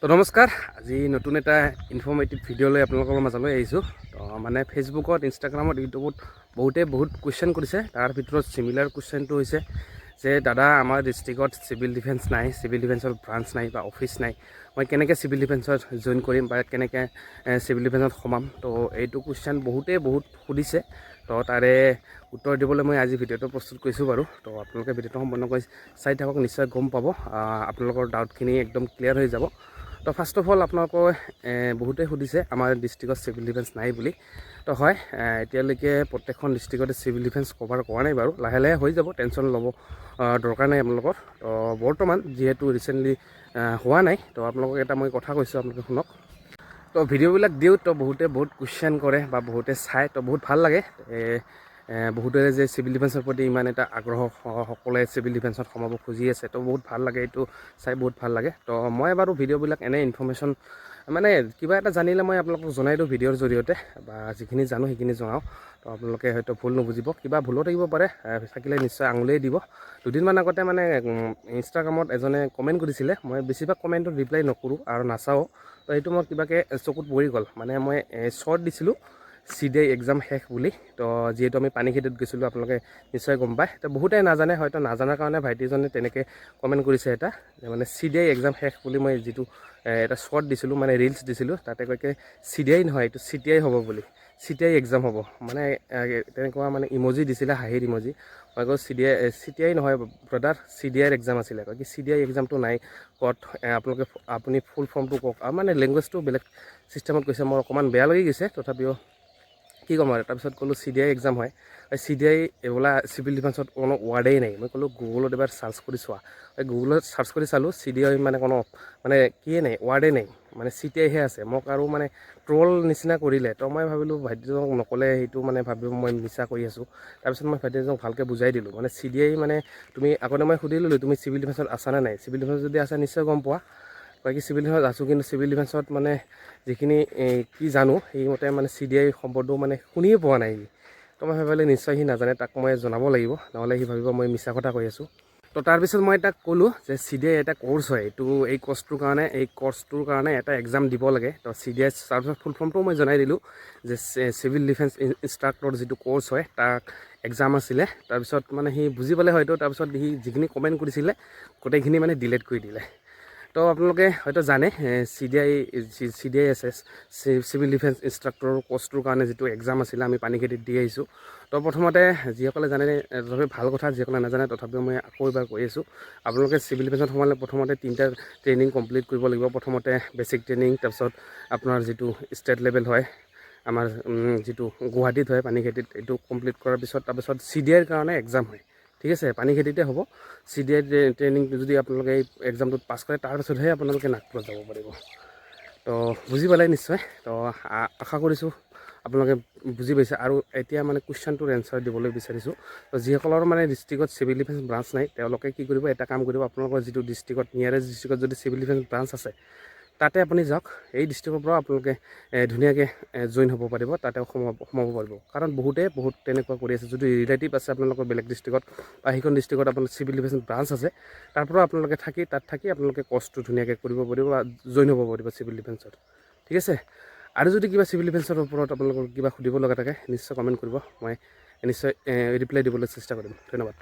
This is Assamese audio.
তো নমস্কাৰ আজি নতুন এটা ইনফৰ্মেটিভ ভিডিঅ' লৈ আপোনালোকৰ মাজলৈ আহিছোঁ। তো মানে ফেচবুকত ইনষ্টাগ্ৰামত ইউটিউবত বহুত কুৱেশ্যন কৰিছে। তাৰ ভিতৰত চিমিলাৰ কুৱেশ্যনটো হৈছে যে দাদা আমাৰ ডিষ্ট্ৰিক্টত চিভিল ডিফেন্স নাই, চিভিল ডিফেন্সৰ ব্ৰাঞ্চ নাই বা অফিচ নাই, মই কেনেকৈ চিভিল ডিফেন্সত জইন কৰিম বা কেনেকৈ চিভিল ডিফেন্সত সোমাম। তো এইটো কুৱেশ্যন বহুত সুধিছে। তো তাৰে উত্তৰ দিবলৈ মই আজি ভিডিঅ'টো প্ৰস্তুত কৰিছোঁ বাৰু। তো আপোনালোকে ভিডিঅ'টো সম্পূৰ্ণকৈ চাই থাকক, নিশ্চয় গম পাব, আপোনালোকৰ ডাউটখিনি একদম ক্লিয়াৰ হৈ যাব। তো ফাৰ্ষ্ট অফ অল আপোনালোকৰ বহুতেই সুধিছে আমাৰ ডিষ্ট্ৰিক্টত চিভিল ডিফেন্স নাই বুলি। তো হয়, এতিয়ালৈকে প্ৰত্যেকখন ডিষ্ট্ৰিক্টতে চিভিল ডিফেন্স কভাৰ কৰা নাই বাৰু, লাহে লাহে হৈ যাব, টেনশ্যন ল'ব দৰকাৰ নাই আপোনালোকৰ। তো বৰ্তমান যিহেতু ৰিচেণ্টলি হোৱা নাই, তো আপোনালোকক এটা মই কথা কৈছোঁ, আপোনালোকে শুনক। তো ভিডিঅ'বিলাক দিওঁ, তো বহুত কুৱেশ্যন কৰে বা বহুতে চায়, তো বহুত ভাল লাগে। বহুতে যে চিভিল ডিফেন্সৰ প্ৰতি ইমান এটা আগ্ৰহ, সকলোৱে চিভিল ডিফেন্সত সোমাব খুজি আছে, তো বহুত ভাল লাগে, এইটো চাই বহুত ভাল লাগে। তো মই বাৰু ভিডিঅ'বিলাক এনে ইনফৰ্মেশ্যন মানে কিবা এটা জানিলে মই আপোনালোকক জনাই দিওঁ ভিডিঅ'ৰ জৰিয়তে, বা যিখিনি জানো সেইখিনি জনাওঁ। তো আপোনালোকে হয়তো ভুল নুবুজিব, কিবা ভুলো থাকিব পাৰে, থাকিলে নিশ্চয় আঙুলিয়াই দিব। দুদিনমান আগতে মানে ইনষ্টাগ্ৰামত এজনে কমেণ্ট কৰিছিলে, মই বেছিভাগ কমেণ্টত ৰিপ্লাই নকৰোঁ আৰু নাচাওঁ। তো সেইটো মই কিবাকৈ চকুত পৰি গ'ল, মানে মই শ্বৰ্ট দিছিলোঁ CDI এক্সাম শেষ বুলি। তো যিহেতু আমি পানীখেতিত গৈছিলোঁ, আপোনালোকে নিশ্চয় গম পায়। তো বহুতে নাজানে, হয়তো নাজানাৰ কাৰণে ভাইটিজনে তেনেকৈ কমেণ্ট কৰিছে এটা, মানে CDI এক্সাম শেষ বুলি মই যিটো এটা শ্বৰ্ট দিছিলোঁ, মানে ৰিলচ দিছিলোঁ, তাতে কয় কি CDI নহয়, এইটো CTI হ'ব বুলি, CTI এক্সাম হ'ব, মানে তেনেকুৱা মানে ইমজি দিছিলে, হাঁহিৰ ইমজি। মই কওঁ CTI নহয় ব্ৰাদাৰ, CDIৰ এক্সাম আছিলে। কয় কি CDI এক্সামটো নাই, ক'ত আপুনি ফুল ফৰ্মটো কওক, আৰু মানে লেংগুৱেজটো বেলেগ চিষ্টেমত কৈছে, মোৰ অকণমান বেয়া লাগি গৈছে, তথাপিও কি ক'ম আৰু। তাৰপিছত ক'লোঁ CDI এক্সাম হয়, CDI এইবোলা চিভিল ডিফেন্সত কোনো ৱাৰ্ডেই নাই। মই ক'লোঁ গুগলত এবাৰ চাৰ্চ কৰি চোৱা, গুগলত চাৰ্চ কৰি চালোঁ, CDI মানে কোনো মানে কিয়ে নাই, ৱাৰ্ডেই নাই, মানে CTI হে আছে। মোক আৰু মানে ট্ৰল নিচিনা কৰিলে। তো মই ভাবিলোঁ ভাইটিজনক নক'লে সেইটো মানে ভাবিব মই মিছা কৰি আছোঁ। তাৰপিছত মই ভাইটিজনক ভালকৈ বুজাই দিলোঁ, মানে CDI মানে তুমি আগতে মই সুধি ল'লোঁ তুমি চিভিল ডিফেন্সত আছানে নাই, চিভিল ডিফেন্সত যদি আছা নিশ্চয় গম পোৱা। বাকী চিভিল ডিফেন্সত আছোঁ, কিন্তু চিভিল ডিফেন্সত মানে যিখিনি কি জানো সেইমতে মানে CDI শব্দটো মানে শুনিয়ে পোৱা নাই। তো মই ভাবিলোঁ নিশ্চয় সি নাজানে, তাক মই জনাব লাগিব, নহ'লে সি ভাবিব মই মিছা কথা কৈ আছোঁ। তো তাৰপিছত মই তাক ক'লোঁ যে CDI এটা ক'ৰ্চ হয়, এইটো এই কৰ্চটোৰ কাৰণে এটা এক্সাম দিব লাগে। তো CDI তাৰপিছত ফুল ফৰ্মটোও মই জনাই দিলোঁ যে চিভিল ডিফেন্স ইনষ্ট্ৰাক্টৰ যিটো ক'ৰ্চ হয় তাক এক্সাম আছিলে। তাৰপিছত মানে সি বুজি পালে হয়তো, তাৰপিছত সি যিখিনি কমেণ্ট কৰিছিলে গোটেইখিনি মানে ডিলিট কৰি দিলে। তো আপোনালোকে হয়তো জানে CDI আছে, চিভিল ডিফেন্স ইনষ্ট্ৰাক্টৰ কৰ্চটোৰ কাৰণে যিটো এক্সাম আছিলে, আমি পানীখেতিত দি আহিছোঁ। তো প্ৰথমতে যিসকলে জানে তথাপি ভাল কথা, যিসকলে নাজানে তথাপিও মই আকৌ এবাৰ কৈ আছোঁ, আপোনালোকে চিভিল ডিফেন্সত সোমালে প্ৰথমতে 3টা ট্ৰেইনিং কমপ্লিট কৰিব লাগিব। প্ৰথমতে বেছিক ট্ৰেইনিং, তাৰপিছত আপোনাৰ যিটো ষ্টেট লেভেল হয়, আমাৰ যিটো গুৱাহাটীত হয় পানীখেতিত, এইটো কমপ্লিট কৰাৰ পিছত তাৰপিছত CDIৰ কাৰণে এক্সাম হয়। ঠিক আছে, পানীখেতিতে হ'ব। CDI ট্ৰেইনিংটো যদি আপোনালোকে এই এক্সামটোত পাছ কৰে, তাৰপিছতহে আপোনালোকে নাগপুৰত যাব পাৰিব। তো বুজি পালে নিশ্চয়। তো আশা কৰিছোঁ আপোনালোকে বুজি পাইছে। আৰু এতিয়া মানে কুৱেশ্যনটোৰ এনচাৰ দিবলৈ বিচাৰিছোঁ। তো যিসকলৰ মানে ডিষ্ট্ৰিক্টত চিভিল ডিফেন্স ব্ৰাঞ্চ নাই, তেওঁলোকে কি কৰিব, এটা কাম কৰিব, আপোনালোকৰ যিটো ডিষ্ট্ৰিক্টত নিয়াৰেষ্ট ডিষ্ট্ৰিক্টত যদি চিভিল ডিফেন্স ব্ৰাঞ্চ আছে, তাতে আপুনি যাওক। এই ডিষ্ট্ৰিক্টৰ পৰা আপোনালোকে ধুনীয়াকৈ জইন হ'ব পাৰিব, তাতে সোমাব পাৰিব। কাৰণ বহুত তেনেকুৱা কৰি আছে। যদি ৰিলেটিভ আছে আপোনালোকৰ বেলেগ ডিষ্ট্ৰিক্টত, বা সেইখন ডিষ্ট্ৰিক্টত আপোনাৰ চিভিল ডিফেন্স ব্ৰাঞ্চ আছে, তাৰ পৰা আপোনালোকে তাত থাকি আপোনালোকে কৰ্চটো ধুনীয়াকৈ কৰিব পাৰিব বা জইন হ'ব পাৰিব চিভিল ডিফেন্সত। ঠিক আছে। আৰু যদি কিবা চিভিল ডিফেন্সৰ ওপৰত আপোনালোকৰ কিবা সুধিব লগা থাকে, নিশ্চয় কমেণ্ট কৰিব, মই নিশ্চয় ৰিপ্লাই দিবলৈ চেষ্টা কৰিম। ধন্যবাদ।